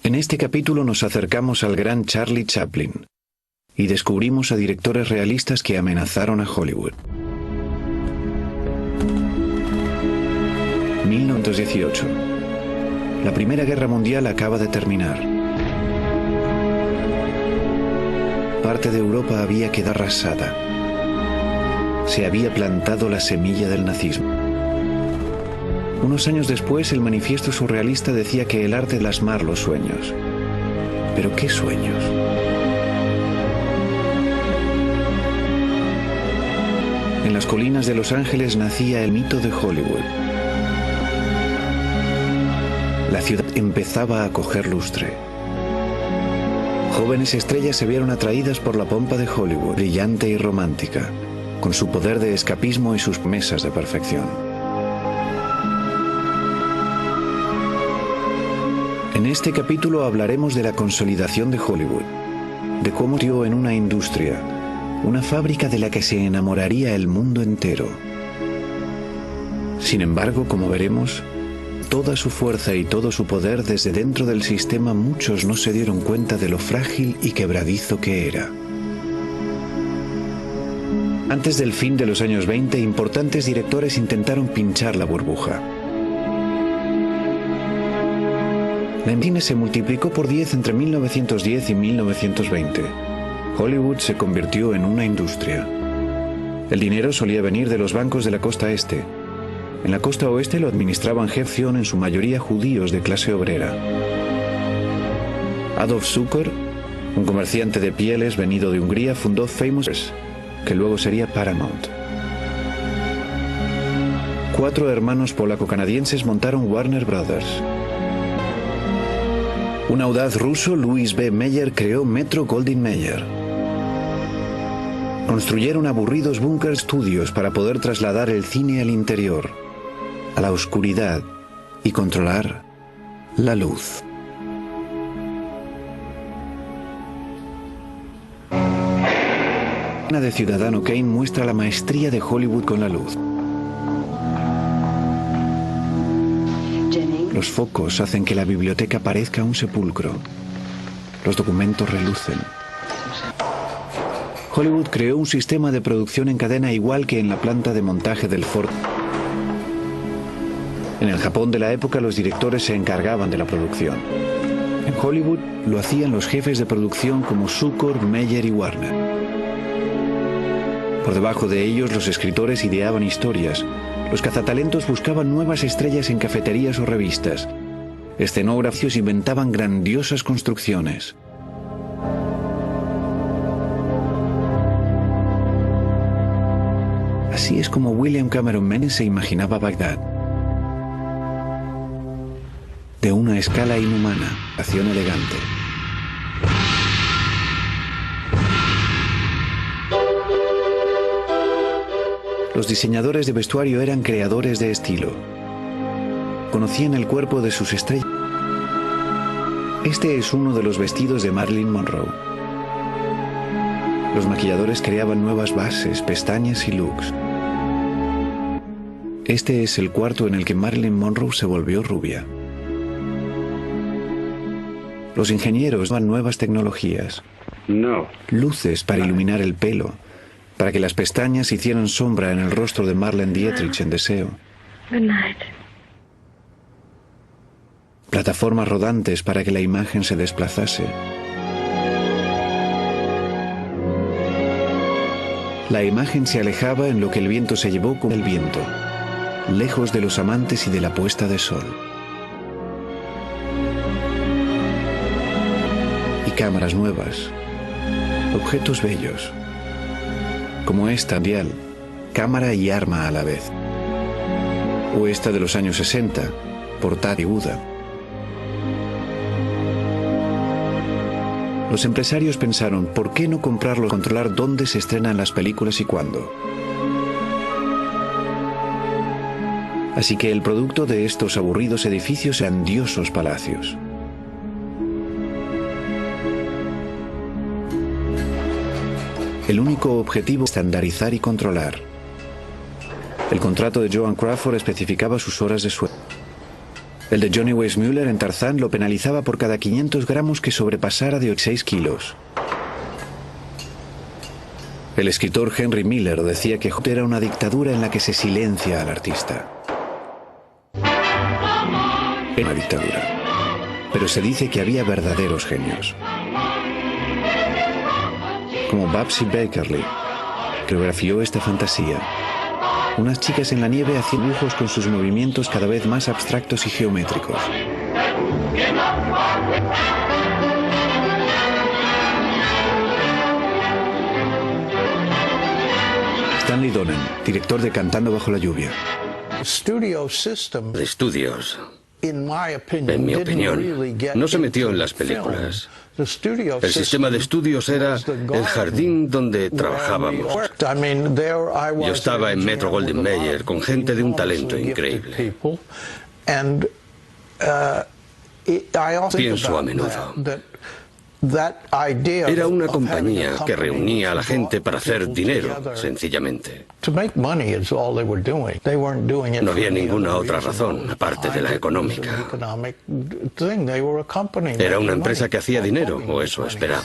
En este capítulo nos acercamos al gran Charlie Chaplin y descubrimos a directores realistas que amenazaron a Hollywood. 1918. La Primera Guerra Mundial acaba de terminar. Parte de Europa había quedado arrasada. Se había plantado la semilla del nazismo. Unos años después, el manifiesto surrealista decía que el arte es plasmar los sueños. ¿Pero qué sueños? En las colinas de Los Ángeles nacía el mito de Hollywood. La ciudad empezaba a coger lustre. Jóvenes estrellas se vieron atraídas por la pompa de Hollywood, brillante y romántica, con su poder de escapismo y sus promesas de perfección. En este capítulo hablaremos de la consolidación de Hollywood, de cómo dio en una industria, una fábrica de la que se enamoraría el mundo entero. Sin embargo, como veremos, toda su fuerza y todo su poder desde dentro del sistema, muchos no se dieron cuenta de lo frágil y quebradizo que era. Antes del fin de los años 20, importantes directores intentaron pinchar la burbuja. La cine se multiplicó por 10 entre 1910 y 1920. Hollywood se convirtió en una industria. El dinero solía venir de los bancos de la costa este. En la costa oeste lo administraban jefes, en su mayoría judíos de clase obrera. Adolf Zukor, un comerciante de pieles venido de Hungría, fundó Famous, que luego sería Paramount. 4 hermanos polaco-canadienses montaron Warner Brothers. Un audaz ruso, Louis B. Mayer, creó Metro-Goldwyn-Mayer. Construyeron aburridos búnkers estudios para poder trasladar el cine al interior, a la oscuridad, y controlar la luz. La de Ciudadano Kane muestra la maestría de Hollywood con la luz. Los focos hacen que la biblioteca parezca un sepulcro. Los documentos relucen. Hollywood creó un sistema de producción en cadena igual que en la planta de montaje del Ford. En el Japón de la época, los directores se encargaban de la producción. En Hollywood lo hacían los jefes de producción como Zukor, Mayer y Warner. Por debajo de ellos, los escritores ideaban historias. Los cazatalentos buscaban nuevas estrellas en cafeterías o revistas. Escenógrafos inventaban grandiosas construcciones. Así es como William Cameron Menzies se imaginaba Bagdad. De una escala inhumana, acción elegante. Los diseñadores de vestuario eran creadores de estilo. Conocían el cuerpo de sus estrellas. Este es uno de los vestidos de Marilyn Monroe. Los maquilladores creaban nuevas bases, pestañas y looks. Este es el cuarto en el que Marilyn Monroe se volvió rubia. Los ingenieros usaban nuevas tecnologías. Luces para iluminar el pelo, para que las pestañas hicieran sombra en el rostro de Marlene Dietrich en Deseo. Plataformas rodantes para que la imagen se desplazase. La imagen se alejaba en lo que el viento se llevó con el viento, lejos de los amantes y de la puesta de sol. Y cámaras nuevas, objetos bellos, como esta dial, cámara y arma a la vez. O esta de los años 60, portátil y aguda. Los empresarios pensaron, ¿por qué no comprarlo y controlar dónde se estrenan las películas y cuándo? Así que el producto de estos aburridos edificios eran grandiosos palacios. El único objetivo es estandarizar y controlar. El contrato de Joan Crawford especificaba sus horas de sueño. El de Johnny Weissmuller en Tarzán lo penalizaba por cada 500 gramos que sobrepasara de 6 kilos. El escritor Henry Miller decía que Hollywood era una dictadura en la que se silencia al artista. Era una dictadura. Pero se dice que había verdaderos genios. Como Babsy Bakerly, que coreografió esta fantasía. Unas chicas en la nieve hacían dibujos con sus movimientos cada vez más abstractos y geométricos. Stanley Donen, director de Cantando bajo la lluvia. De estudios, en mi opinión, no se metió en las películas. El sistema de estudios era el jardín donde trabajábamos. Yo estaba en Metro-Goldwyn-Mayer con gente de un talento increíble. Pienso a menudo. Era una compañía que reunía a la gente para hacer dinero, sencillamente. No había ninguna otra razón, aparte de la económica. Era una empresa que hacía dinero, o eso esperaba.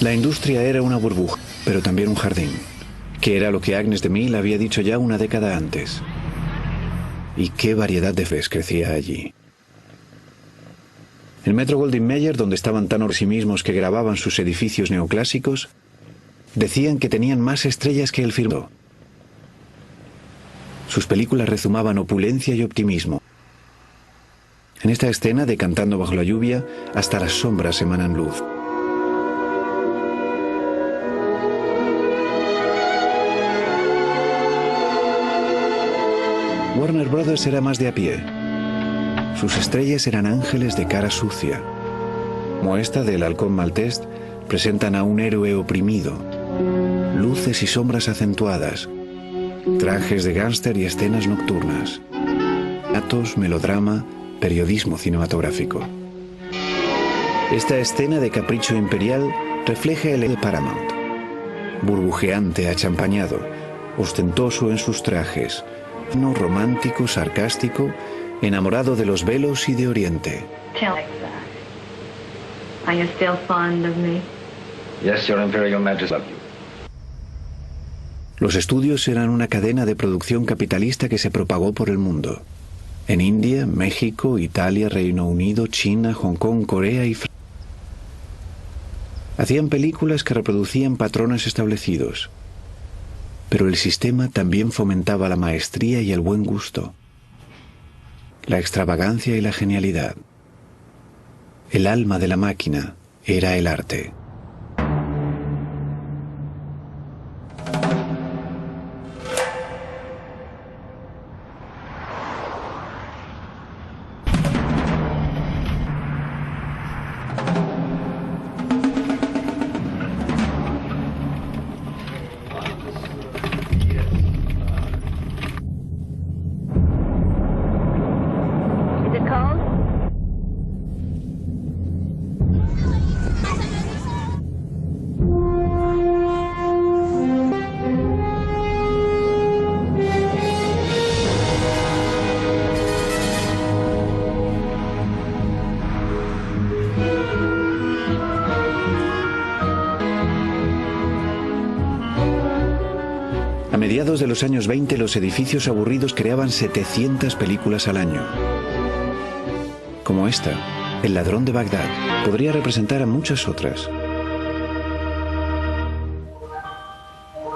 La industria era una burbuja, pero también un jardín, que era lo que Agnes de Mille había dicho ya una década antes. Y qué variedad de fes crecía allí. El Metro-Goldwyn-Mayer, donde estaban tan por sí mismos que grababan sus edificios neoclásicos, decían que tenían más estrellas que el firmamento. Sus películas rezumaban opulencia y optimismo. En esta escena de Cantando bajo la lluvia, hasta las sombras emanan luz. Warner Brothers era más de a pie. Sus estrellas eran ángeles de cara sucia. Como esta del halcón maltés, presentan a un héroe oprimido. Luces y sombras acentuadas. Trajes de gángster y escenas nocturnas. Datos, melodrama, periodismo cinematográfico. Esta escena de capricho imperial refleja el de Paramount. Burbujeante, achampañado, ostentoso en sus trajes, no romántico, sarcástico, enamorado de los velos y de Oriente. Los estudios eran una cadena de producción capitalista que se propagó por el mundo. En India, México, Italia, Reino Unido, China, Hong Kong, Corea y Francia. Hacían películas que reproducían patrones establecidos. Pero el sistema también fomentaba la maestría y el buen gusto. La extravagancia y la genialidad. El alma de la máquina era el arte. A mediados de los años 20, los edificios aburridos creaban 700 películas al año. Como esta, El ladrón de Bagdad, podría representar a muchas otras.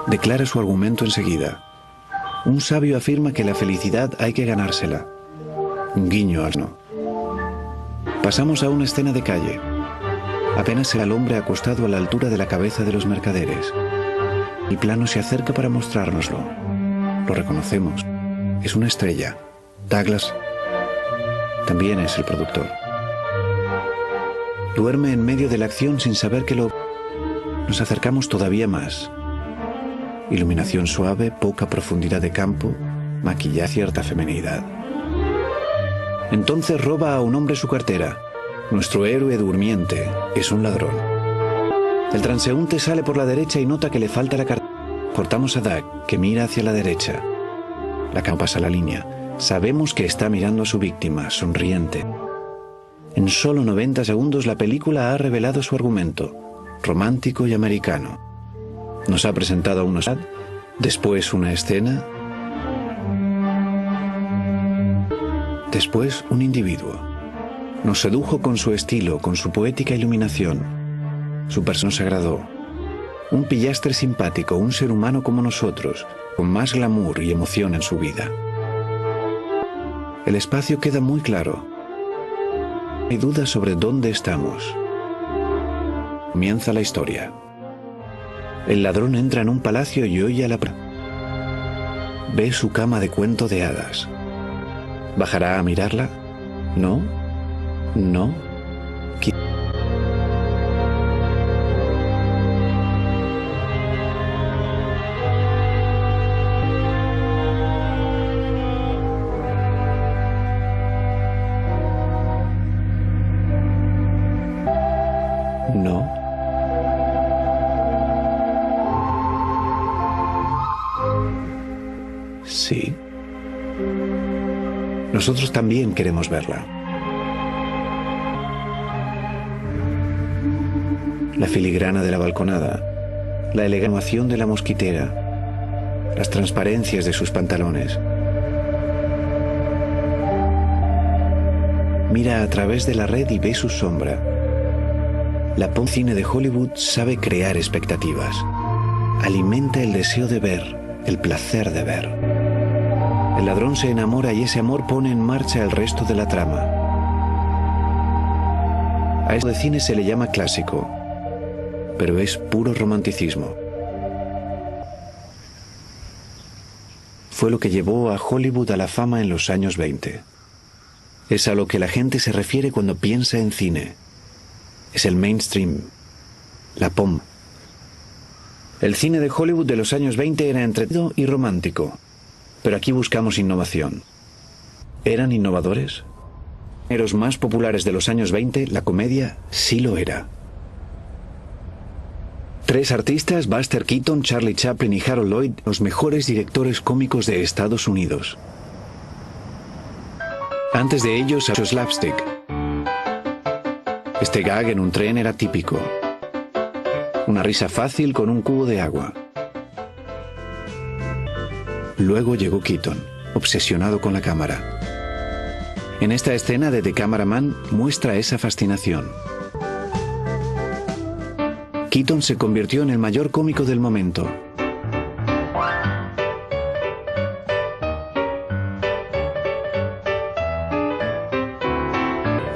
Declara su argumento enseguida. Un sabio afirma que la felicidad hay que ganársela. Un guiño al no. Pasamos a una escena de calle. Apenas se ve al hombre acostado a la altura de la cabeza de los mercaderes. El plano se acerca para mostrárnoslo. Lo reconocemos. Es una estrella. Douglas también es el productor. Duerme en medio de la acción sin saber que lo... Nos acercamos todavía más. Iluminación suave, poca profundidad de campo, maquillaje, cierta feminidad. Entonces roba a un hombre su cartera. Nuestro héroe durmiente es un ladrón. El transeúnte sale por la derecha y nota que le falta la cartera. Cortamos a Doug, que mira hacia la derecha. La cámara pasa la línea. Sabemos que está mirando a su víctima, sonriente. En solo 90 segundos la película ha revelado su argumento, romántico y americano. Nos ha presentado a una sociedad, después una escena, después un individuo. Nos sedujo con su estilo, con su poética iluminación. Su persona nos agradó. Un pillastre simpático, un ser humano como nosotros, con más glamour y emoción en su vida. El espacio queda muy claro. No hay duda sobre dónde estamos. Comienza la historia. El ladrón entra en un palacio y oye a la... Ve su cama de cuento de hadas. ¿Bajará a mirarla? ¿No? ¿No? No. Sí. Nosotros también queremos verla. La filigrana de la balconada, la elegancia de la mosquitera, las transparencias de sus pantalones. Mira a través de la red y ve su sombra. La cine de Hollywood sabe crear expectativas. Alimenta el deseo de ver, el placer de ver. El ladrón se enamora y ese amor pone en marcha el resto de la trama. A esto de cine se le llama clásico, pero es puro romanticismo. Fue lo que llevó a Hollywood a la fama en los años 20. Es a lo que la gente se refiere cuando piensa en cine. Es el mainstream, la POM. El cine de Hollywood de los años 20 era entretenido y romántico, pero aquí buscamos innovación. ¿Eran innovadores? En los más populares de los años 20, la comedia sí lo era. 3 artistas, Buster Keaton, Charlie Chaplin y Harold Lloyd, los mejores directores cómicos de Estados Unidos. Antes de ellos, slapstick. Este gag en un tren era típico. Una risa fácil con un cubo de agua. Luego llegó Keaton, obsesionado con la cámara. En esta escena de The Cameraman muestra esa fascinación. Keaton se convirtió en el mayor cómico del momento.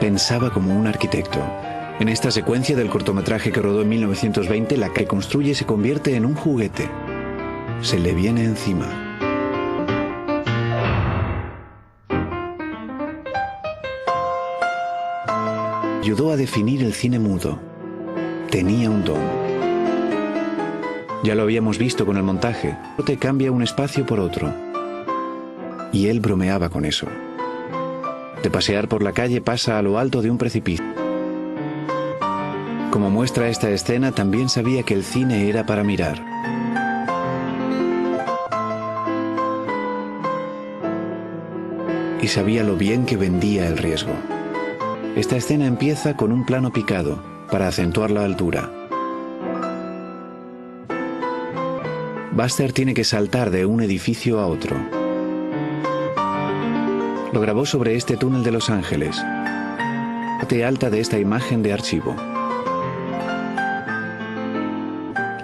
Pensaba como un arquitecto. En esta secuencia del cortometraje que rodó en 1920, la que construye se convierte en un juguete. Se le viene encima. Ayudó a definir el cine mudo. Tenía un don. Ya lo habíamos visto con el montaje. Te cambia un espacio por otro. Y él bromeaba con eso. De pasear por la calle pasa a lo alto de un precipicio. Como muestra esta escena, también sabía que el cine era para mirar. Y sabía lo bien que vendía el riesgo. Esta escena empieza con un plano picado, para acentuar la altura. Buster tiene que saltar de un edificio a otro. Lo grabó sobre este túnel de Los Ángeles. Parte alta de esta imagen de archivo.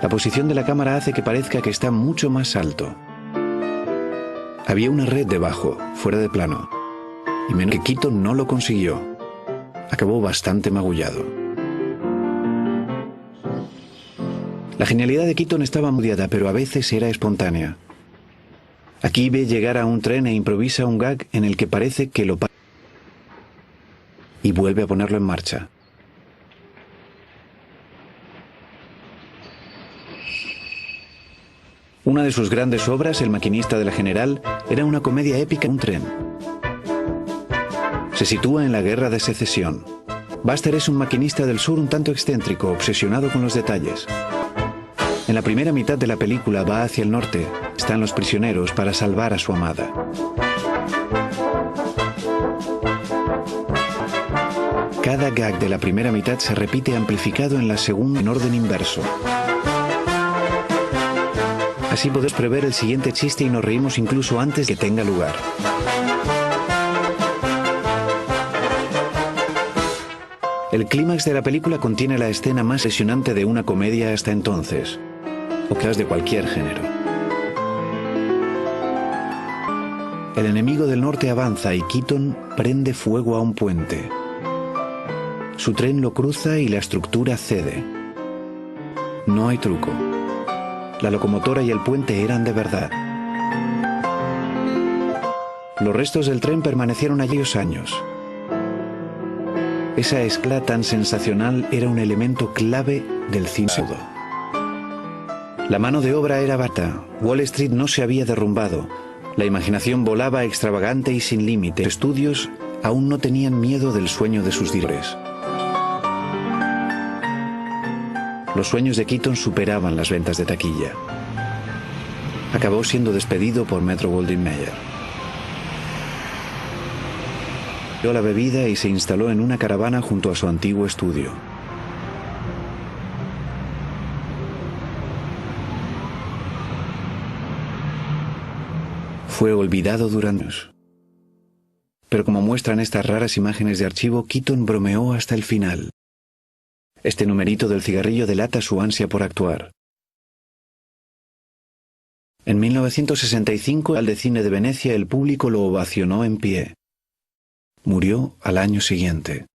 La posición de la cámara hace que parezca que está mucho más alto. Había una red debajo, fuera de plano. Y menos que Keaton no lo consiguió. Acabó bastante magullado. La genialidad de Keaton estaba mudiada, pero a veces era espontánea. Aquí ve llegar a un tren e improvisa un gag en el que parece que lo para y vuelve a ponerlo en marcha. Una de sus grandes obras, El maquinista de la General, era una comedia épica en un tren. Se sitúa en la Guerra de Secesión. Buster es un maquinista del sur un tanto excéntrico, obsesionado con los detalles. En la primera mitad de la película va hacia el norte. Están los prisioneros para salvar a su amada. Cada gag de la primera mitad se repite amplificado en la segunda en orden inverso. Así podés prever el siguiente chiste y nos reímos incluso antes de que tenga lugar. El clímax de la película contiene la escena más impresionante de una comedia hasta entonces, o quizás de cualquier género. El enemigo del norte avanza y Keaton prende fuego a un puente. Su tren lo cruza y la estructura cede. No hay truco. La locomotora y el puente eran de verdad. Los restos del tren permanecieron allí años. Esa escala tan sensacional era un elemento clave del cine mudo. La mano de obra era barata. Wall Street no se había derrumbado. La imaginación volaba extravagante y sin límite. Los estudios aún no tenían miedo del sueño de sus directores. Los sueños de Keaton superaban las ventas de taquilla. Acabó siendo despedido por Metro-Goldwyn-Mayer. Dio la bebida y se instaló en una caravana junto a su antiguo estudio. Fue olvidado durante años. Pero como muestran estas raras imágenes de archivo, Keaton bromeó hasta el final. Este numerito del cigarrillo delata su ansia por actuar. En 1965, al de cine de Venecia, el público lo ovacionó en pie. Murió al año siguiente.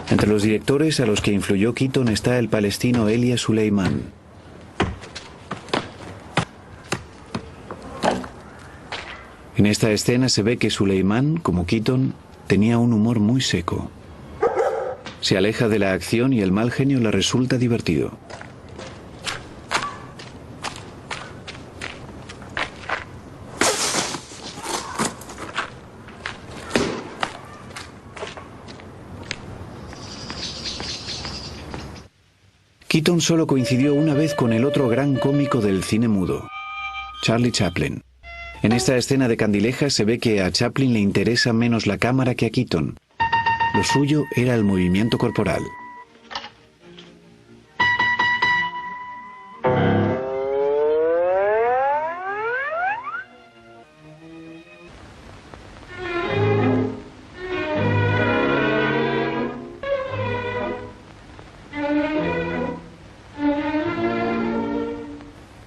Entre los directores a los que influyó Keaton está el palestino Elia Suleiman. En esta escena se ve que Suleiman, como Keaton, tenía un humor muy seco. Se aleja de la acción y el mal genio le resulta divertido. Keaton solo coincidió una vez con el otro gran cómico del cine mudo, Charlie Chaplin. En esta escena de Candilejas se ve que a Chaplin le interesa menos la cámara que a Keaton. Lo suyo era el movimiento corporal.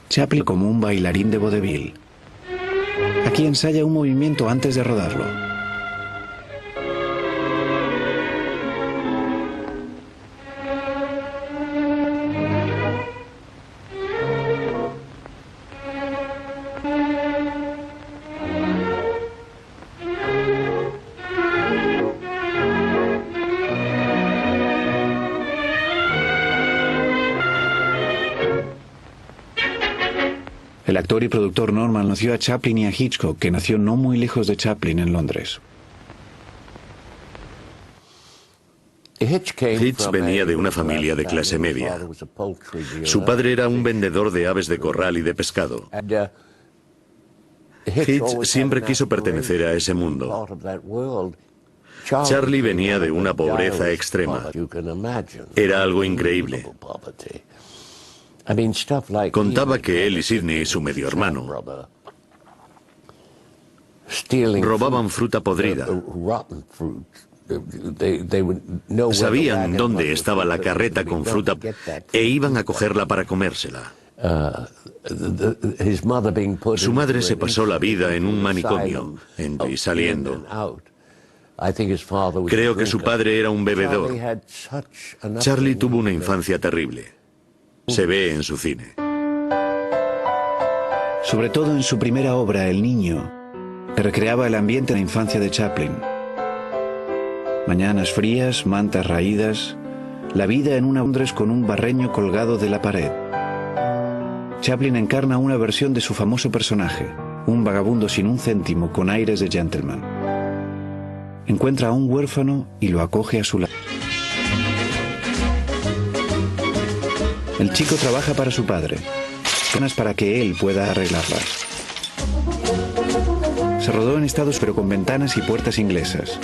Chaplin como un bailarín de vodevil. Aquí ensaya un movimiento antes de rodarlo. El actor y productor Norman conoció a Chaplin y a Hitchcock, que nació no muy lejos de Chaplin en Londres. Hitch venía de una familia de clase media. Su padre era un vendedor de aves de corral y de pescado. Hitch siempre quiso pertenecer a ese mundo. Charlie venía de una pobreza extrema. Era algo increíble. Contaba que él y Sidney, su medio hermano, robaban fruta podrida. Sabían dónde estaba la carreta con fruta e iban a cogerla para comérsela. Su madre se pasó la vida en un manicomio, entrando y saliendo. Creo que su padre era un bebedor. Charlie tuvo una infancia terrible. Se ve en su cine. Sobre todo en su primera obra, El niño, que recreaba el ambiente de la infancia de Chaplin. Mañanas frías, mantas raídas, la vida en una Londres con un barreño colgado de la pared. Chaplin encarna una versión de su famoso personaje, un vagabundo sin un céntimo con aires de gentleman. Encuentra a un huérfano y lo acoge a su lado. El chico trabaja para su padre, para que él pueda arreglarlas. Se rodó en Estados Unidos, pero con ventanas y puertas inglesas.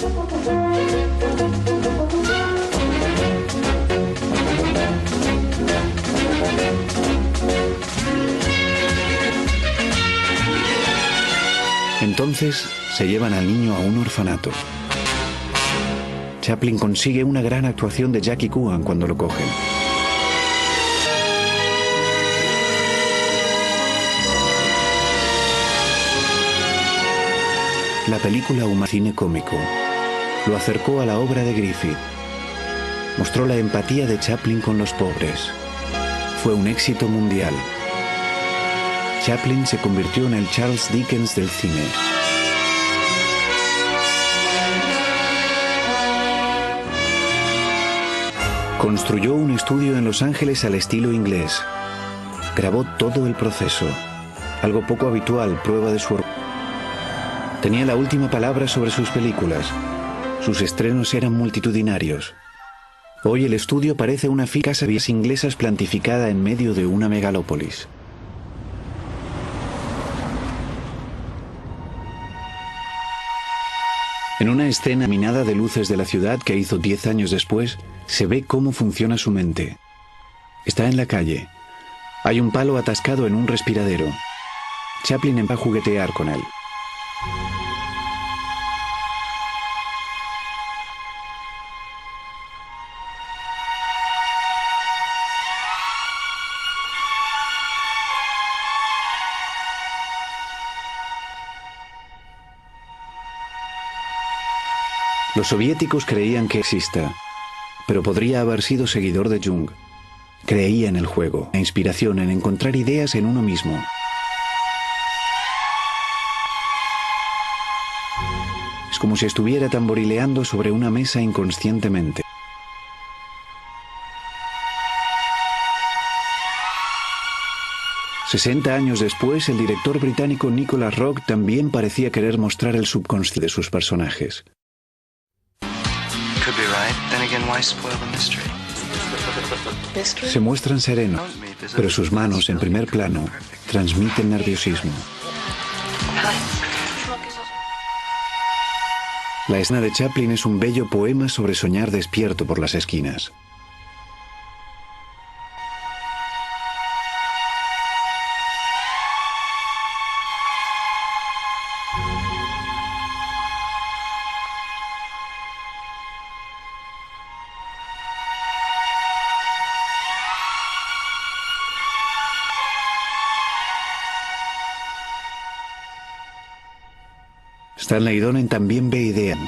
Entonces se llevan al niño a un orfanato. Chaplin consigue una gran actuación de Jackie Coogan cuando lo cogen. La película un cine cómico lo acercó a la obra de Griffith. Mostró la empatía de Chaplin con los pobres. Fue un éxito mundial. Chaplin se convirtió en el Charles Dickens del cine. Construyó un estudio en Los Ángeles al estilo inglés. Grabó todo el proceso, algo poco habitual, prueba de su orgullo. Tenía la última palabra sobre sus películas. Sus estrenos eran multitudinarios. Hoy el estudio parece una casa inglesas plantificada en medio de una megalópolis. En una escena iluminada de luces de la ciudad que hizo 10 años después, se ve cómo funciona su mente. Está en la calle. Hay un palo atascado en un respiradero. Chaplin empieza a juguetear con él. Los soviéticos creían que exista, pero podría haber sido seguidor de Jung. Creía en el juego, la inspiración, en encontrar ideas en uno mismo. Es como si estuviera tamborileando sobre una mesa inconscientemente. «60 años después, el director británico Nicholas Roeg también parecía querer mostrar el subconsciente de sus personajes. Se muestran serenos, pero sus manos en primer plano transmiten nerviosismo. La escena de Chaplin es un bello poema sobre soñar despierto por las esquinas. Stanley Donen también ve ideas.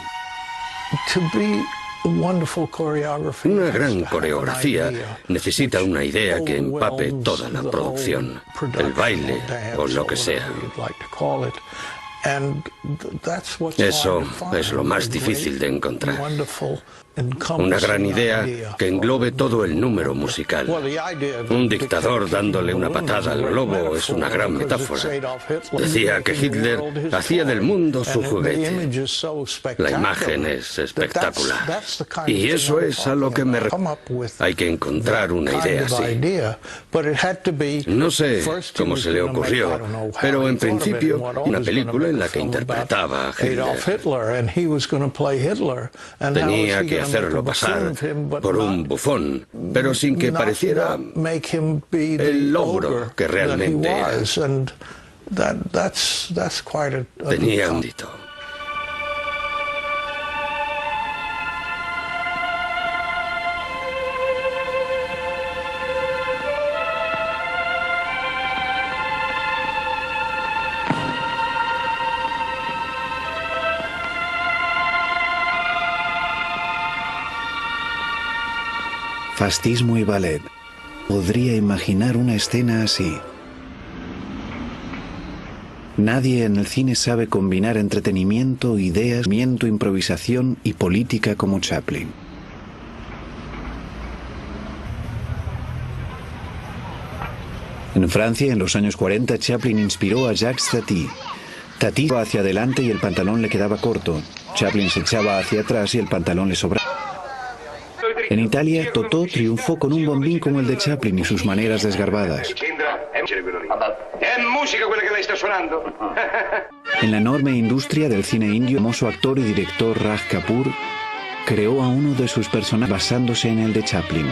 Una gran coreografía necesita una idea que empape toda la producción, el baile o lo que sea. Eso es lo más difícil de encontrar. Una gran idea que englobe todo el número musical. Un dictador dándole una patada al globo es una gran metáfora. Decía que Hitler hacía del mundo su juguete. La imagen es espectacular. Y eso es a lo que me refiero. Hay que encontrar una idea así. No sé cómo se le ocurrió, pero en principio una película en la que interpretaba a Hitler. Tenía que hacerlo pasar por un bufón, pero sin que pareciera el logro que realmente era. Tenía un dito. Fascismo y ballet. Podría imaginar una escena así. Nadie en el cine sabe combinar entretenimiento, ideas, improvisación y política como Chaplin. En Francia, en los años 40, Chaplin inspiró a Jacques Tati. Tati iba hacia adelante y el pantalón le quedaba corto. Chaplin se echaba hacia atrás y el pantalón le sobraba. En Italia, Totò triunfó con un bombín como el de Chaplin y sus maneras desgarbadas. En la enorme industria del cine indio, el famoso actor y director Raj Kapoor creó a uno de sus personajes basándose en el de Chaplin.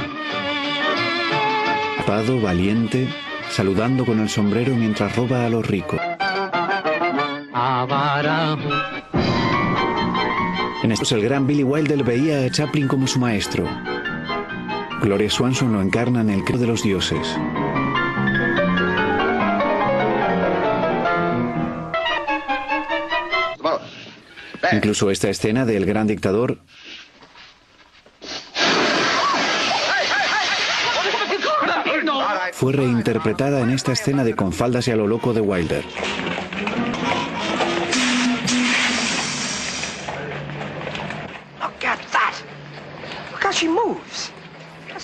Apado, valiente, saludando con el sombrero mientras roba a los ricos. En estos, el gran Billy Wilder veía a Chaplin como su maestro. Gloria Swanson lo encarna en El Credo de los Dioses. Incluso esta escena del gran dictador fue reinterpretada en esta escena de Con faldas y a lo loco de Wilder.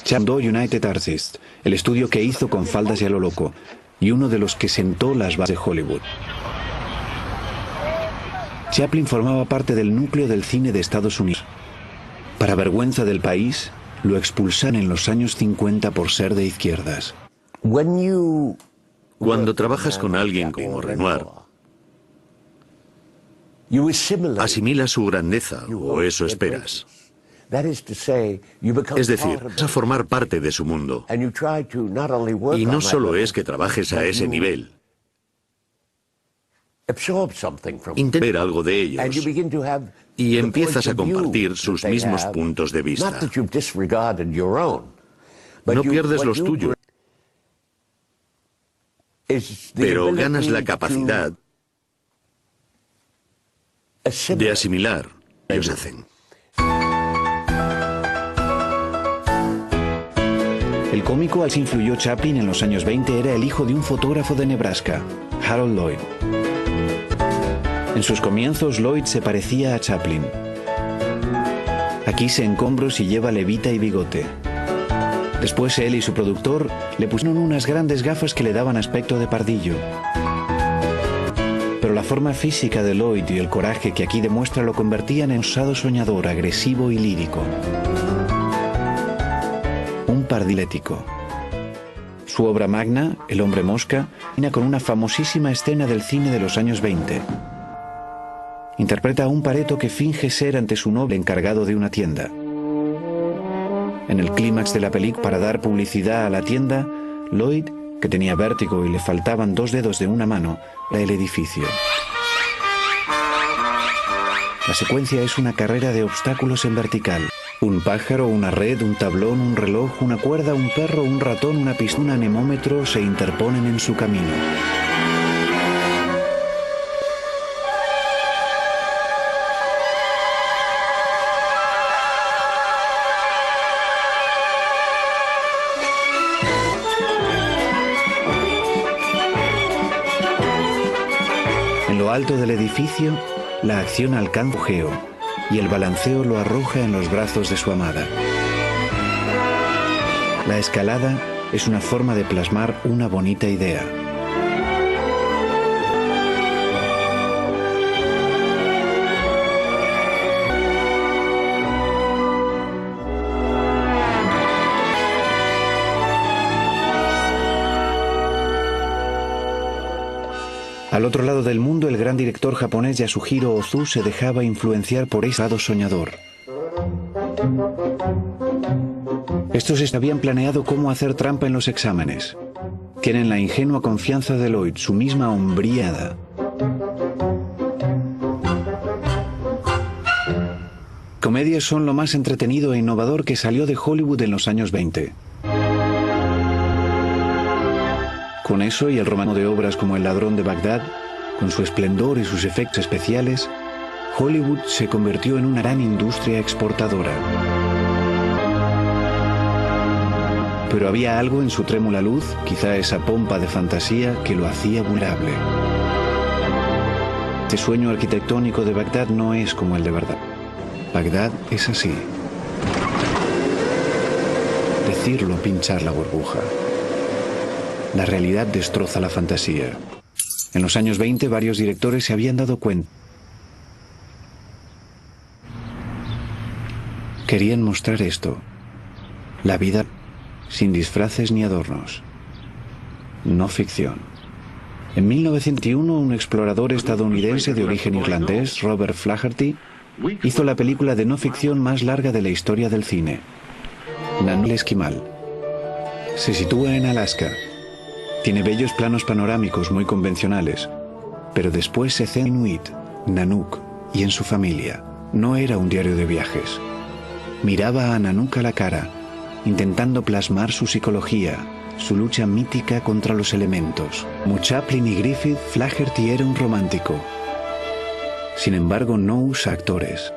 Chamdo United Artists, el estudio que hizo Con faldas y a lo loco, y uno de los que sentó las bases de Hollywood. Chaplin formaba parte del núcleo del cine de Estados Unidos. Para vergüenza del país, lo expulsaron en los años 50 por ser de izquierdas. Cuando trabajas con alguien como Renoir, asimilas su grandeza, o eso esperas. Es decir, vas a formar parte de su mundo. Y no solo es que trabajes a ese nivel. Intenta ver algo de ellos y empiezas a compartir sus mismos puntos de vista. No pierdes los tuyos, pero ganas la capacidad de asimilar lo que ellos hacen. El cómico al que influyó Chaplin en los años 20 era el hijo de un fotógrafo de Nebraska, Harold Lloyd. En sus comienzos, Lloyd se parecía a Chaplin. Aquí se encombros y lleva levita y bigote. Después él y su productor le pusieron unas grandes gafas que le daban aspecto de pardillo. Pero la forma física de Lloyd y el coraje que aquí demuestra lo convertían en osado soñador, agresivo y lírico. Un pardilético. Su obra magna, El hombre mosca, termina con una famosísima escena del cine de los años 20. Interpreta a un Pareto que finge ser ante su noble encargado de una tienda. En el clímax de la película, para dar publicidad a la tienda, Lloyd, que tenía vértigo y le faltaban 2 dedos de una mano, era el edificio. La secuencia es una carrera de obstáculos en vertical. Un pájaro, una red, un tablón, un reloj, una cuerda, un perro, un ratón, una pistola, un anemómetro se interponen en su camino. En lo alto del edificio, la acción alcanza apogeo y el balanceo lo arroja en los brazos de su amada. La escalada es una forma de plasmar una bonita idea. Al otro lado del mundo, el gran director japonés Yasuhiro Ozu se dejaba influenciar por ese lado soñador. Estos habían planeado cómo hacer trampa en los exámenes. Tienen la ingenua confianza de Lloyd, su misma hombriada. Comedias son lo más entretenido e innovador que salió de Hollywood en los años 20. Con eso y el romance de obras como El ladrón de Bagdad, con su esplendor y sus efectos especiales, Hollywood se convirtió en una gran industria exportadora. Pero había algo en su trémula luz, quizá esa pompa de fantasía, que lo hacía vulnerable. Este sueño arquitectónico de Bagdad no es como el de verdad. Bagdad es así. Decirlo, pinchar la burbuja. La realidad destroza la fantasía. En los años 20 varios directores se habían dado cuenta. Querían mostrar esto. La vida sin disfraces ni adornos. No ficción. En 1901, un explorador estadounidense de origen irlandés, Robert Flaherty, hizo la película de no ficción más larga de la historia del cine, Nanook el Esquimal. Se sitúa en Alaska. Tiene bellos planos panorámicos muy convencionales, pero después se centra en Inuit, Nanook y en su familia. No era un diario de viajes. Miraba a Nanook a la cara, intentando plasmar su psicología, su lucha mítica contra los elementos. Como Chaplin y Griffith, Flaherty era un romántico. Sin embargo, no usa actores.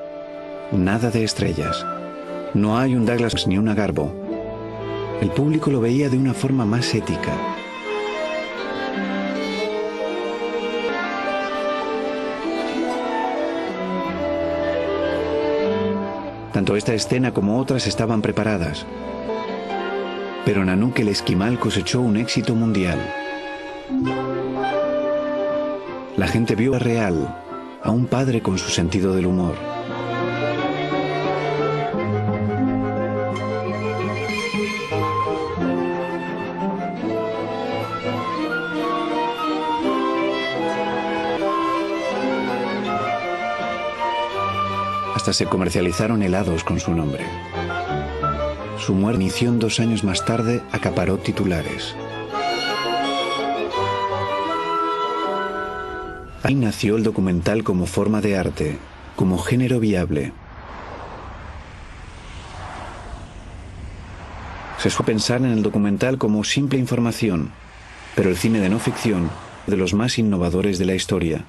Nada de estrellas. No hay un Douglas ni una Garbo. El público lo veía de una forma más ética. Tanto esta escena como otras estaban preparadas. Pero Nanook el Esquimal cosechó un éxito mundial. La gente vio a real, a un padre con su sentido del humor. Hasta se comercializaron helados con su nombre. Su muerte, 2 años más tarde, acaparó titulares. Ahí nació el documental como forma de arte, como género viable. Se suele pensar en el documental como simple información, pero el cine de no ficción, de los más innovadores de la historia.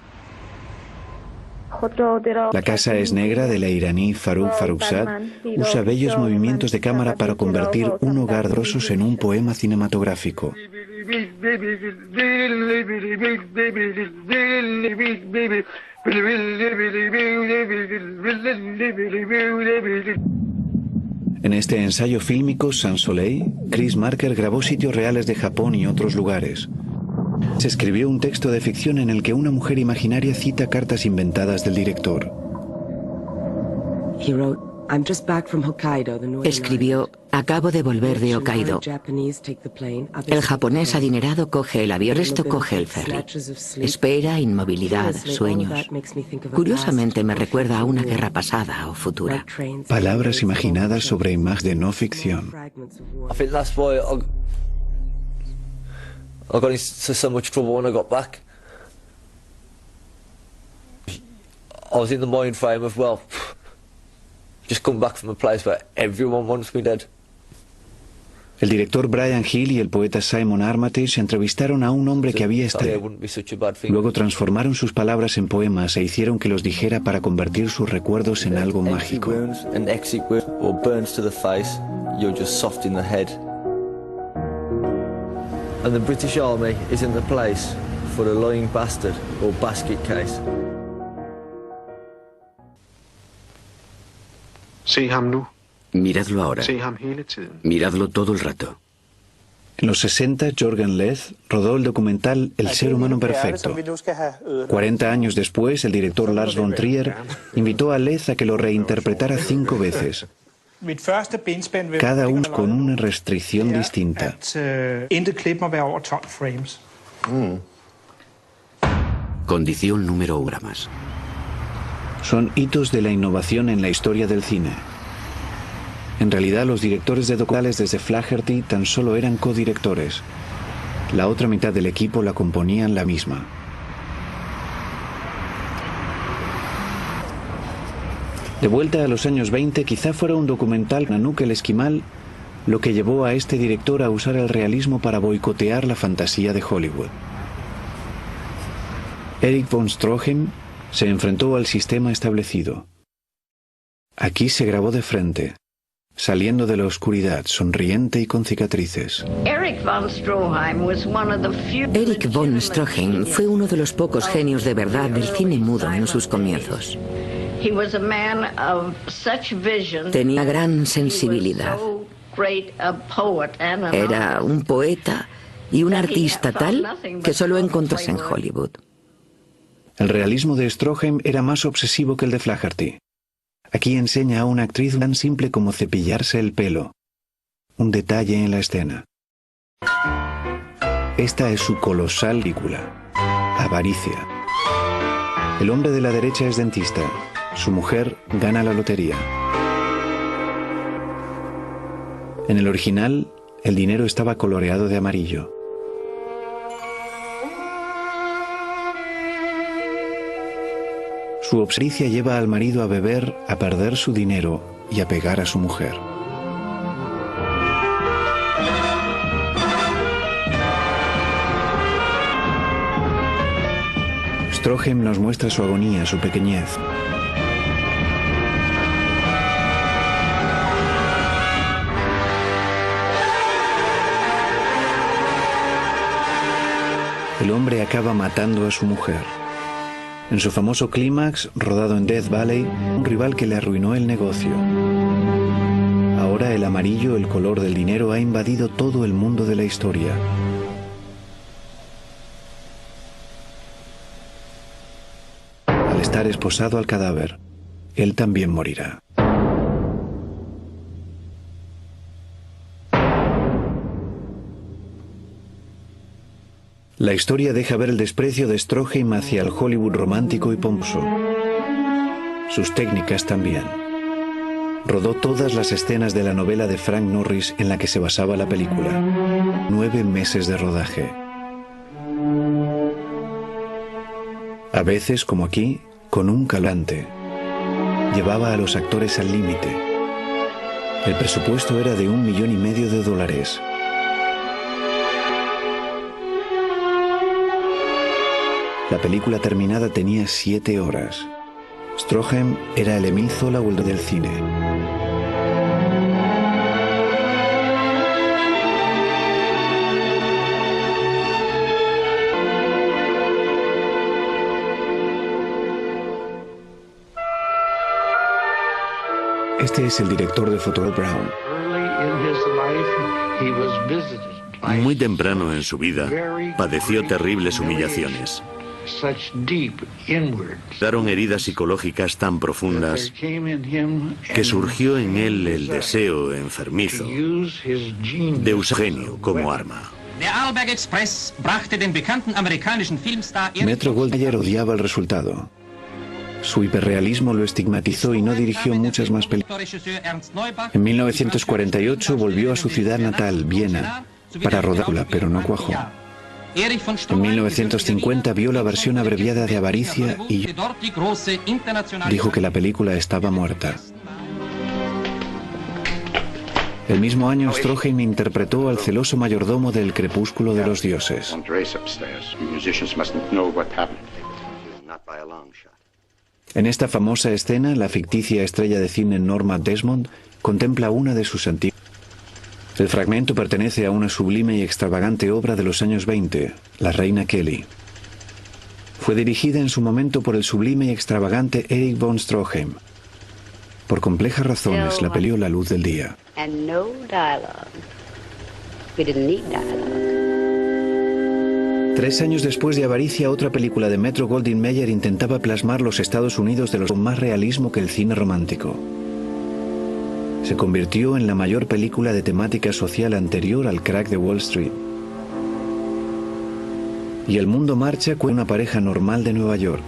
La casa es negra de la iraní Farooq Farrokhzad usa bellos movimientos de cámara para convertir un hogar de osos en un poema cinematográfico. En este ensayo fílmico, Sans Soleil, Chris Marker grabó sitios reales de Japón y otros lugares. Se escribió un texto de ficción en el que una mujer imaginaria cita cartas inventadas del director. Escribió: acabo de volver de Hokkaido. El japonés adinerado coge el avión, el resto coge el ferry. Espera, inmovilidad, sueños. Curiosamente me recuerda a una guerra pasada o futura. Palabras imaginadas sobre imagen de no ficción. I got into so much trouble when I got back. I was in the mind frame of, well, just come back from a place where everyone wants me dead. El director Brian Hill y el poeta Simon Armitage entrevistaron a un hombre que había estado. Luego transformaron sus palabras en poemas e hicieron que los dijera para convertir sus recuerdos en algo mágico. And the British Army isn't the place for a lying bastard or basket case. Miradlo ahora. Miradlo todo el rato. En los 60, Jørgen Leth rodó el documental El ser humano perfecto. 40 años después, el director Lars von Trier invitó a Leth a que lo reinterpretara 5 veces. Cada uno con una restricción distinta. Condición número 1 más. Son hitos de la innovación en la historia del cine. En realidad, los directores de documentales desde Flaherty tan solo eran codirectores. La otra mitad del equipo la componían la misma. De vuelta a los años 20, quizá fuera un documental Nanook el Esquimal lo que llevó a este director a usar el realismo para boicotear la fantasía de Hollywood. Erich von Stroheim se enfrentó al sistema establecido. Aquí se grabó de frente, saliendo de la oscuridad, sonriente y con cicatrices. Erich von Stroheim fue uno de los pocos genios de verdad del cine mudo en sus comienzos. Tenía gran sensibilidad. Era un poeta y un artista tal que solo encontrás en Hollywood. El realismo de Stroheim era más obsesivo que el de Flaherty. Aquí enseña a una actriz tan simple como cepillarse el pelo. Un detalle en la escena. Esta es su colosal película. avaricia. El hombre de la derecha es dentista. Su mujer gana la lotería. En el original, el dinero estaba coloreado de amarillo. Su obsesión lleva al marido a beber, a perder su dinero y a pegar a su mujer. Stroheim nos muestra su agonía, su pequeñez. El hombre acaba matando a su mujer. En su famoso clímax, rodado en Death Valley, un rival que le arruinó el negocio. Ahora el amarillo, el color del dinero, ha invadido todo el mundo de la historia. Al estar esposado al cadáver, él también morirá. La historia deja ver el desprecio de Stroheim hacia el Hollywood romántico y pomposo. Sus técnicas también. Rodó todas las escenas de la novela de Frank Norris en la que se basaba la película. 9 meses de rodaje. A veces, como aquí, con un calante. Llevaba a los actores al límite. El presupuesto era de $1,5 millones. La película terminada tenía 7 horas. Stroheim era el Émile Zola del cine. Este es el director de Photo Brown. Muy temprano en su vida, padeció terribles humillaciones. Quedaron heridas psicológicas tan profundas que surgió en él el deseo enfermizo de usar genio como arma. Metro-Goldwyn-Mayer odiaba el resultado. Su hiperrealismo lo estigmatizó y no dirigió muchas más películas. En 1948 volvió a su ciudad natal, Viena, para rodarla, pero no cuajó. En 1950 vio la versión abreviada de Avaricia y dijo que la película estaba muerta. El mismo año Stroheim interpretó al celoso mayordomo del Crepúsculo de los Dioses. En esta famosa escena, la ficticia estrella de cine Norma Desmond contempla una de sus antiguas. El fragmento pertenece a una sublime y extravagante obra de los años 20, La Reina Kelly. Fue dirigida en su momento por el sublime y extravagante Erich von Stroheim. Por complejas razones, la peleó la luz del día. 3 años después de Avaricia, otra película de Metro-Goldwyn-Mayer intentaba plasmar los Estados Unidos de los con más realismo que el cine romántico. Se convirtió en la mayor película de temática social anterior al crack de Wall Street. Y El mundo marcha con una pareja normal de Nueva York.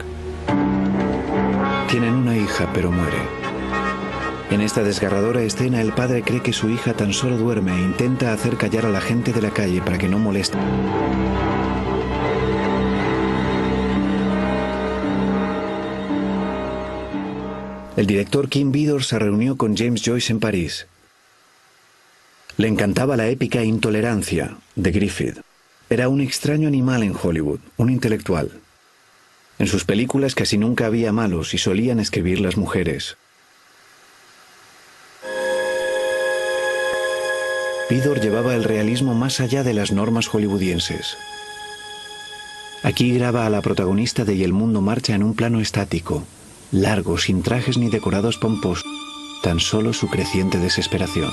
Tienen una hija, pero muere. En esta desgarradora escena, el padre cree que su hija tan solo duerme e intenta hacer callar a la gente de la calle para que no moleste. El director Kim Vidor se reunió con James Joyce en París. Le encantaba la épica Intolerancia de Griffith. Era un extraño animal en Hollywood, un intelectual. En sus películas casi nunca había malos y solían escribir las mujeres. Vidor llevaba el realismo más allá de las normas hollywoodienses. Aquí graba a la protagonista de Y el mundo marcha en un plano estático, largo, sin trajes ni decorados pomposos, tan solo su creciente desesperación.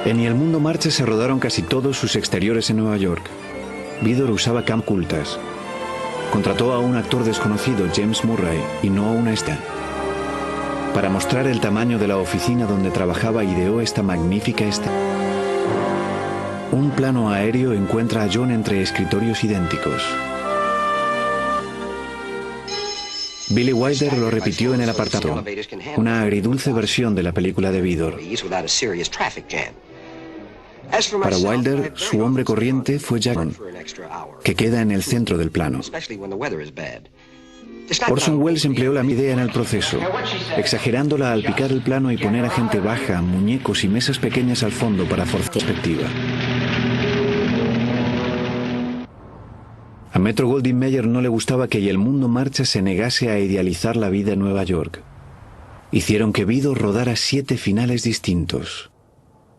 En Y el mundo marcha se rodaron casi todos sus exteriores en Nueva York. Vidor usaba cam ocultas. Contrató a un actor desconocido, James Murray, y no a una estrella. Para mostrar el tamaño de la oficina donde trabajaba, ideó esta magnífica escena. Un plano aéreo encuentra a John entre escritorios idénticos. Billy Wilder lo repitió en el apartamento, una agridulce versión de la película de Vidor. Para Wilder, su hombre corriente fue Jack, que queda en el centro del plano. Orson Welles empleó la misma idea en el proceso, exagerándola al picar el plano y poner a gente baja, muñecos y mesas pequeñas al fondo para forzar perspectiva. A Metro Goldwyn Mayer no le gustaba que Y el mundo marcha se negase a idealizar la vida en Nueva York. Hicieron que Vidor rodara 7 finales distintos,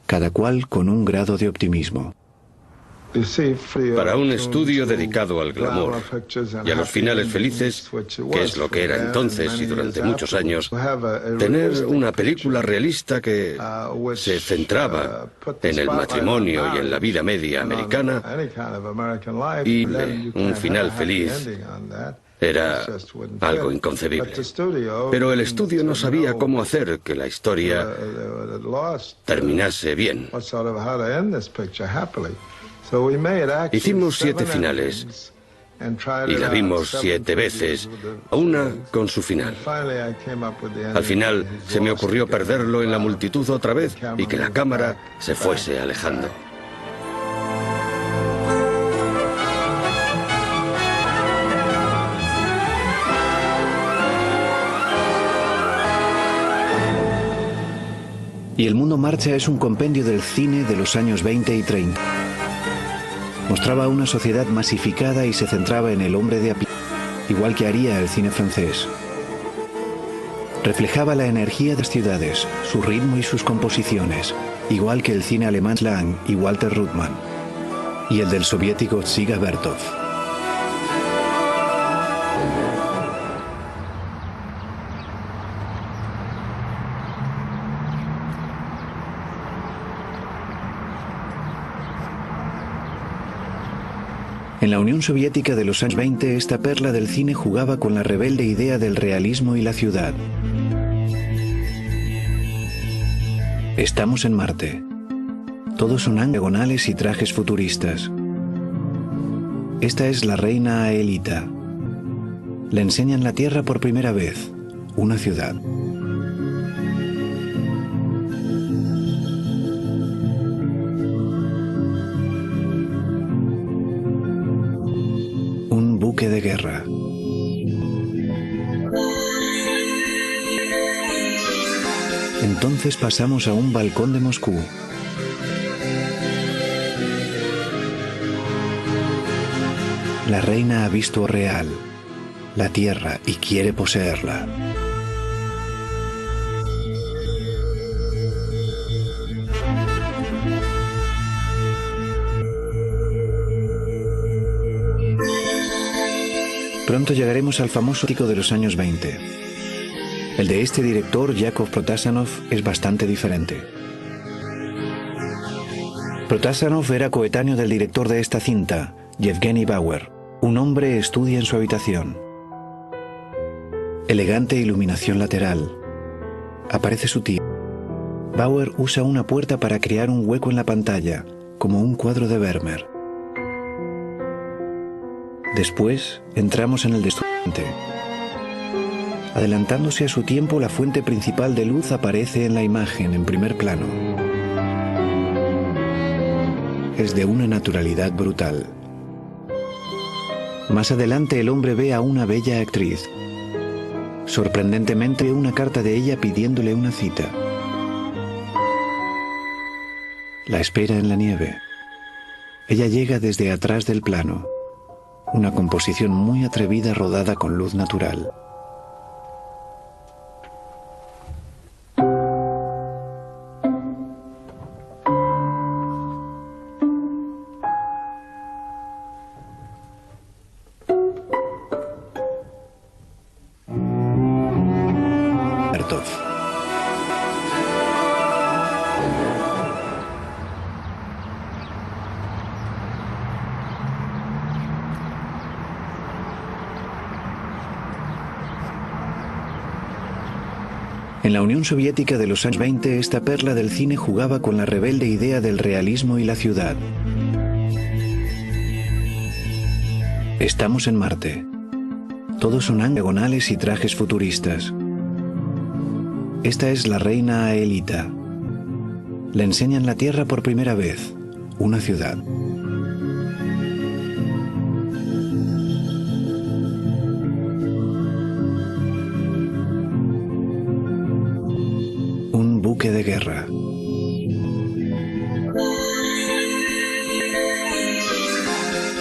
cada cual con un grado de optimismo. Para un estudio dedicado al glamour y a los finales felices, que es lo que era entonces y durante muchos años, tener una película realista que se centraba en el matrimonio y en la vida media americana y un final feliz era algo inconcebible. Pero el estudio no sabía cómo hacer que la historia terminase bien. Hicimos 7 finales y la vimos 7 veces, una con su final. Al final se me ocurrió perderlo en la multitud otra vez y que la cámara se fuese alejando. Y el mundo marcha es un compendio del cine de los años 20 y 30. Mostraba una sociedad masificada y se centraba en el hombre de a pie, igual que haría el cine francés. Reflejaba la energía de las ciudades, su ritmo y sus composiciones, igual que el cine alemán Lang y Walter Ruttmann, y el del soviético Dziga Vertov. En la Unión Soviética de los años 20, esta perla del cine jugaba con la rebelde idea del realismo y la ciudad. Estamos en Marte. Todos son diagonales y trajes futuristas. Esta es la reina Aelita. Le enseñan la Tierra por primera vez, una ciudad. De guerra. Entonces pasamos a un balcón de Moscú. La reina ha visto real la Tierra y quiere poseerla. Pronto llegaremos al famoso tico de los años 20. El de este director, Yakov Protasanov, es bastante diferente. Protasanov era coetáneo del director de esta cinta, Yevgeny Bauer. Un hombre estudia en su habitación. Elegante iluminación lateral. Aparece su tío. Bauer usa una puerta para crear un hueco en la pantalla, como un cuadro de Vermeer. Después, entramos en el de estudiante. Adelantándose a su tiempo, la fuente principal de luz aparece en la imagen, en primer plano. Es de una naturalidad brutal. Más adelante, el hombre ve a una bella actriz. Sorprendentemente, ve una carta de ella pidiéndole una cita. La espera en la nieve. Ella llega desde atrás del plano. Una composición muy atrevida rodada con luz natural. En la Unión Soviética de los años 20, esta perla del cine jugaba con la rebelde idea del realismo y la ciudad. Estamos en Marte. Todos son diagonales y trajes futuristas. Esta es la reina Aelita. Le enseñan la Tierra por primera vez, una ciudad. Un buque de guerra.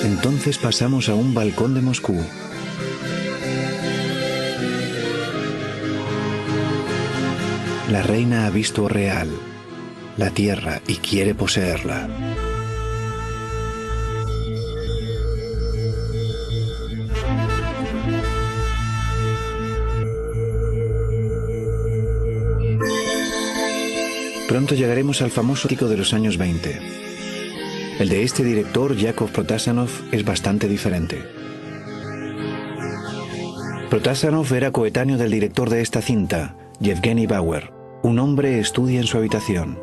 Entonces pasamos a un balcón de Moscú. La reina ha visto real la Tierra y quiere poseerla. Pronto llegaremos al famoso tico de los años 20. El de este director, Yakov Protasanov, es bastante diferente. Protasanov era coetáneo del director de esta cinta, Yevgeny Bauer. Un hombre estudia en su habitación.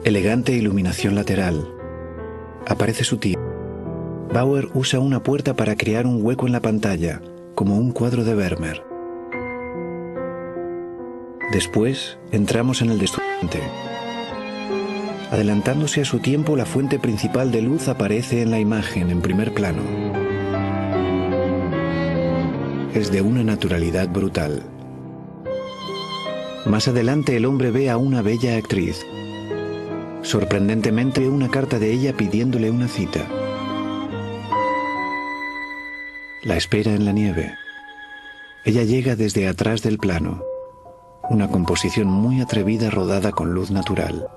Elegante iluminación lateral. Aparece su tío. Bauer usa una puerta para crear un hueco en la pantalla, como un cuadro de Vermeer. Después, entramos en el de estudiante. Adelantándose a su tiempo, la fuente principal de luz aparece en la imagen, en primer plano. Es de una naturalidad brutal. Más adelante el hombre ve a una bella actriz. Sorprendentemente ve una carta de ella pidiéndole una cita. La espera en la nieve. Ella llega desde atrás del plano. Una composición muy atrevida rodada con luz natural.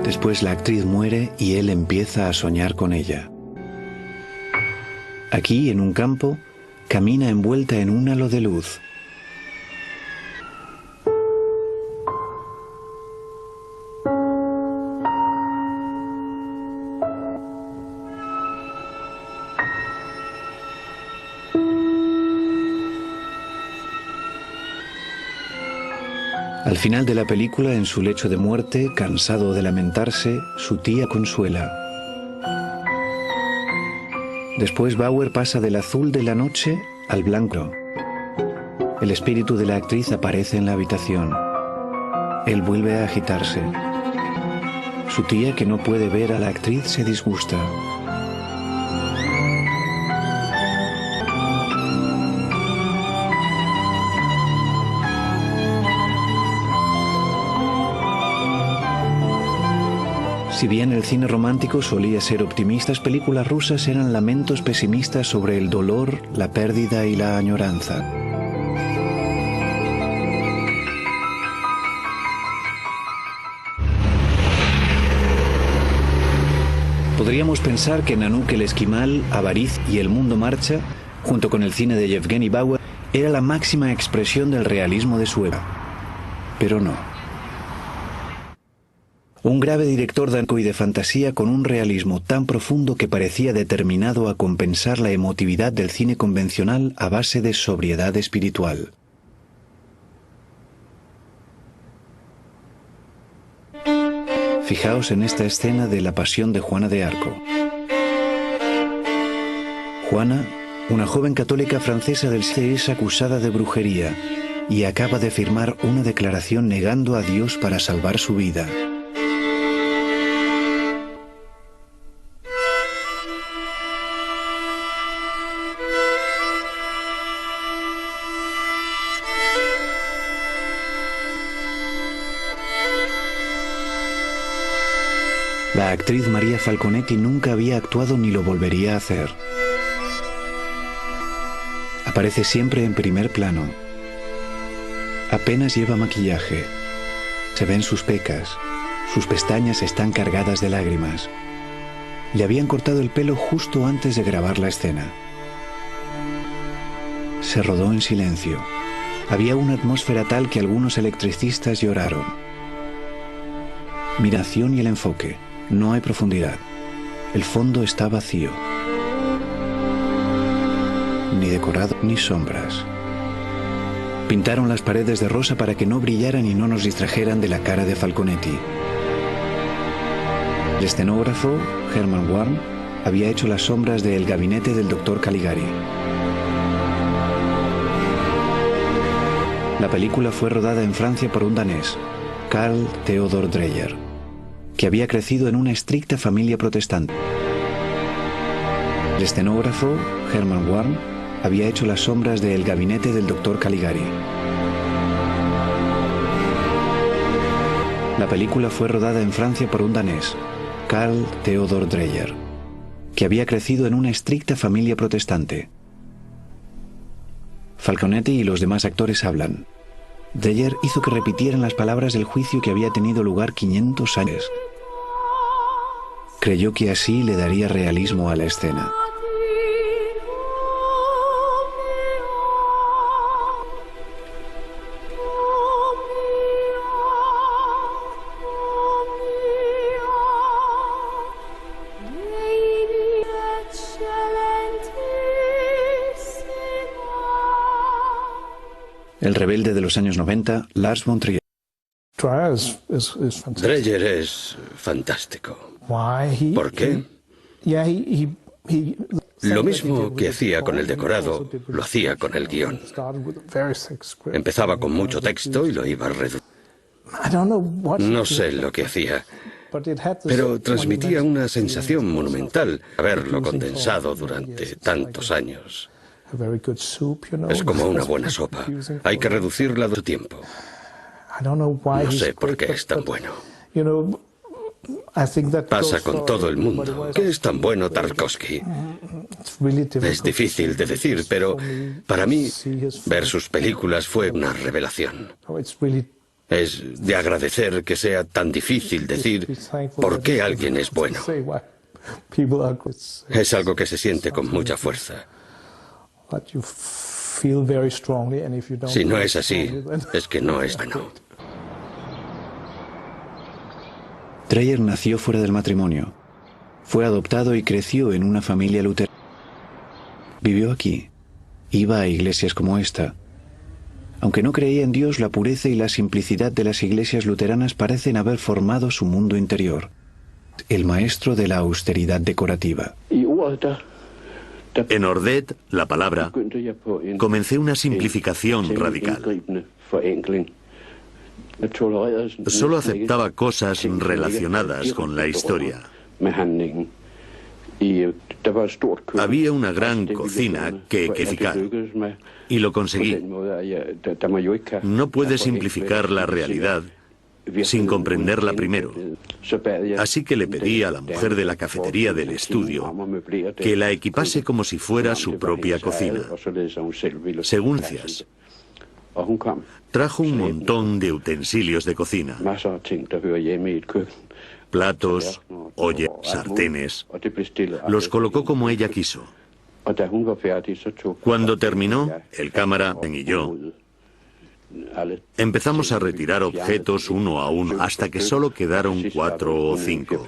Después la actriz muere y él empieza a soñar con ella. Aquí, en un campo, camina envuelta en un halo de luz. Al final de la película, en su lecho de muerte, cansado de lamentarse, su tía consuela. Después Bauer pasa del azul de la noche al blanco. El espíritu de la actriz aparece en la habitación. Él vuelve a agitarse. Su tía, que no puede ver a la actriz, se disgusta. Si bien el cine romántico solía ser optimista, las películas rusas eran lamentos pesimistas sobre el dolor, la pérdida y la añoranza. Podríamos pensar que Nanook el Esquimal, Avariz y El Mundo Marcha, junto con el cine de Yevgeny Bauer, era la máxima expresión del realismo de su época. Pero no. Un grave director y de fantasía con un realismo tan profundo que parecía determinado a compensar la emotividad del cine convencional a base de sobriedad espiritual. Fijaos en esta escena de La Pasión de Juana de Arco. Juana, una joven católica francesa del siglo, es acusada de brujería y acaba de firmar una declaración negando a Dios para salvar su vida. La actriz María Falconetti nunca había actuado ni lo volvería a hacer. Aparece siempre en primer plano. Apenas lleva maquillaje. Se ven sus pecas. Sus pestañas están cargadas de lágrimas. Le habían cortado el pelo justo antes de grabar la escena. se rodó en silencio. Había una atmósfera tal que algunos electricistas lloraron. Miración y el enfoque. No hay profundidad. El fondo está vacío. Ni decorado ni sombras. Pintaron las paredes de rosa para que no brillaran y no nos distrajeran de la cara de Falconetti. El escenógrafo, Herman Warm, había hecho las sombras del gabinete del Dr. Caligari. La película fue rodada en Francia por un danés, Carl Theodor Dreyer, que había crecido en una estricta familia protestante. El escenógrafo, Herman Warm, había hecho las sombras del gabinete del Dr. Caligari. La película fue rodada en Francia por un danés, Carl Theodor Dreyer, que había crecido en una estricta familia protestante. Falconetti y los demás actores hablan. Dreyer hizo que repitieran las palabras del juicio que había tenido lugar 500 años. Creyó que así le daría realismo a la escena. El rebelde de los años 90, Lars von Trier. Dreyer es fantástico. ¿Por qué? Lo mismo que hacía con el decorado, lo hacía con el guión. Empezaba con mucho texto y lo iba reduciendo. No sé lo que hacía, pero transmitía una sensación monumental haberlo condensado durante tantos años. Es como una buena sopa. Hay que reducirla de tiempo. No sé por qué es tan bueno. Pasa con todo el mundo. ¿Qué es tan bueno Tarkovsky? Es difícil de decir, pero para mí ver sus películas fue una revelación. Es de agradecer que sea tan difícil decir por qué alguien es bueno. Es algo que se siente con mucha fuerza. Si no es así, es que no es bueno. Dreyer nació fuera del matrimonio. Fue adoptado y creció en una familia luterana. Vivió aquí. Iba a iglesias como esta. Aunque no creía en Dios, la pureza y la simplicidad de las iglesias luteranas parecen haber formado su mundo interior. El maestro de la austeridad decorativa. En Ordet, la palabra, comencé una simplificación radical. Solo aceptaba cosas relacionadas con la historia. Había una gran cocina que queficar, y lo conseguí. No puedes simplificar la realidad sin comprenderla primero. Así que le pedí a la mujer de la cafetería del estudio que la equipase como si fuera su propia cocina. Según decías, trajo un montón de utensilios de cocina. Platos, ollas, sartenes. Los colocó como ella quiso. Cuando terminó, el cámara y yo empezamos a retirar objetos uno a uno hasta que solo quedaron 4 o 5.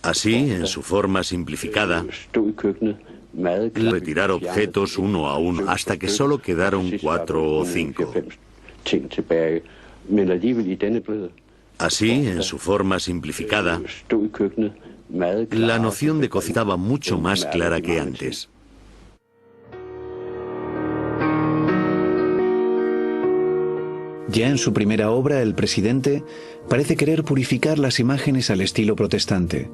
Así, en su forma simplificada, retirar objetos uno a uno hasta que solo quedaron 4 o 5. Así, en su forma simplificada, la noción de cocina estaba mucho más clara que antes. Ya en su primera obra, El presidente parece querer purificar las imágenes al estilo protestante.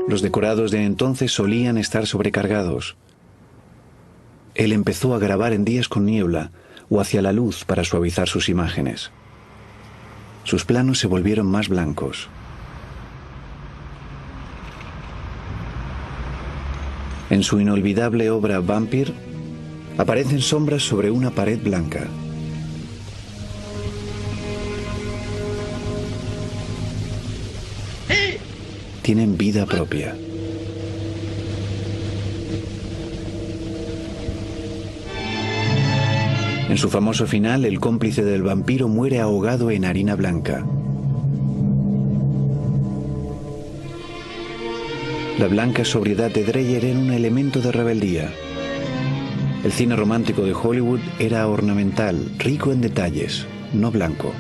Los decorados de entonces solían estar sobrecargados. Él empezó a grabar en días con niebla o hacia la luz para suavizar sus imágenes. Sus planos se volvieron más blancos. En su inolvidable obra Vampire, aparecen sombras sobre una pared blanca. tienen vida propia. En su famoso final, el cómplice del vampiro muere ahogado en harina blanca. La blanca sobriedad de Dreyer era un elemento de rebeldía. El cine romántico de Hollywood era ornamental, rico en detalles, no blanco.